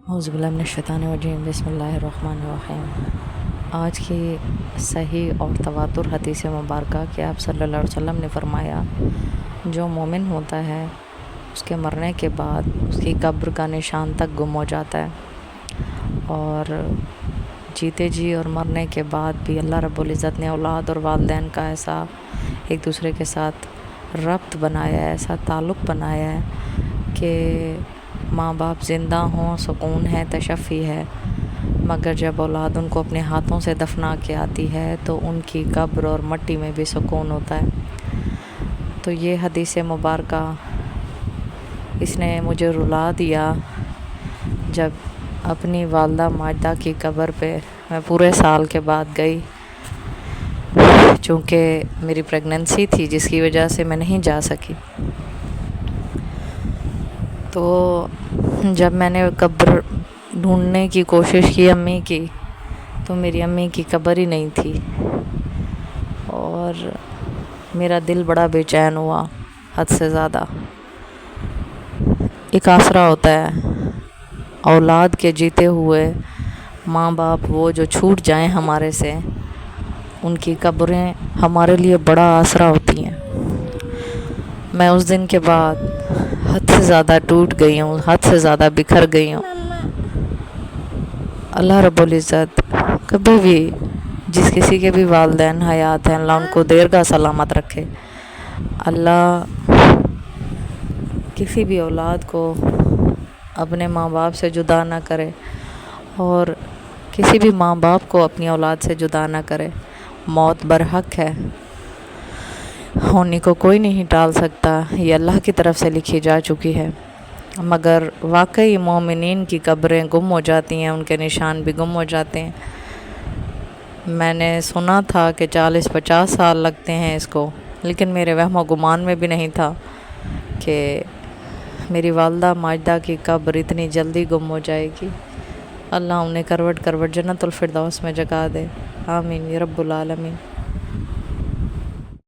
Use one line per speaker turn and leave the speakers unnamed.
اعوذ باللہ من الشیطان الرجیم، بسم اللہ الرحمن الرحیم۔ آج کی صحیح اور تواتر حدیث مبارکہ کہ آپ صلی اللہ علیہ وسلم نے فرمایا، جو مومن ہوتا ہے اس کے مرنے کے بعد اس کی قبر کا نشان تک گم ہو جاتا ہے، اور جیتے جی اور مرنے کے بعد بھی اللہ رب العزت نے اولاد اور والدین کا ایسا ایک دوسرے کے ساتھ ربط بنایا ہے، ایسا تعلق بنایا ہے کہ ماں باپ زندہ ہوں سکون ہے، تشفی ہے، مگر جب اولاد ان کو اپنے ہاتھوں سے دفنا کے آتی ہے تو ان کی قبر اور مٹی میں بھی سکون ہوتا ہے۔ تو یہ حدیث مبارکہ اس نے مجھے رلا دیا جب اپنی والدہ ماجدہ کی قبر پہ میں پورے سال کے بعد گئی، چونکہ میری پریگننسی تھی جس کی وجہ سے میں نہیں جا سکی۔ تو جب میں نے قبر ڈھونڈنے کی کوشش کی امی کی، تو میری امی کی قبر ہی نہیں تھی، اور میرا دل بڑا بے چین ہوا حد سے زیادہ۔ ایک آسرا ہوتا ہے اولاد کے جیتے ہوئے، ماں باپ وہ جو چھوٹ جائیں ہمارے سے، ان کی قبریں ہمارے لیے بڑا آسرا ہوتی ہیں۔ میں اس دن کے بعد حد سے زیادہ ٹوٹ گئی ہوں، حد سے زیادہ بکھر گئی ہوں۔ اللہ رب العزت کبھی بھی جس کسی کے بھی والدین حیات ہیں، اللہ ان کو دیرگاہ سلامت رکھے۔ اللہ کسی بھی اولاد کو اپنے ماں باپ سے جدا نہ کرے، اور کسی بھی ماں باپ کو اپنی اولاد سے جدا نہ کرے۔ موت برحق ہے، ہونے کو کوئی نہیں ٹال سکتا، یہ اللہ کی طرف سے لکھی جا چکی ہے، مگر واقعی مومنین کی قبریں گم ہو جاتی ہیں، ان کے نشان بھی گم ہو جاتے ہیں۔ میں نے سنا تھا کہ 40-50 سال لگتے ہیں اس کو، لیکن میرے وہم و گمان میں بھی نہیں تھا کہ میری والدہ ماجدہ کی قبر اتنی جلدی گم ہو جائے گی۔ اللہ انہیں کروٹ کروٹ جنت الفردوس میں جگا دے، آمین یا رب العالمین۔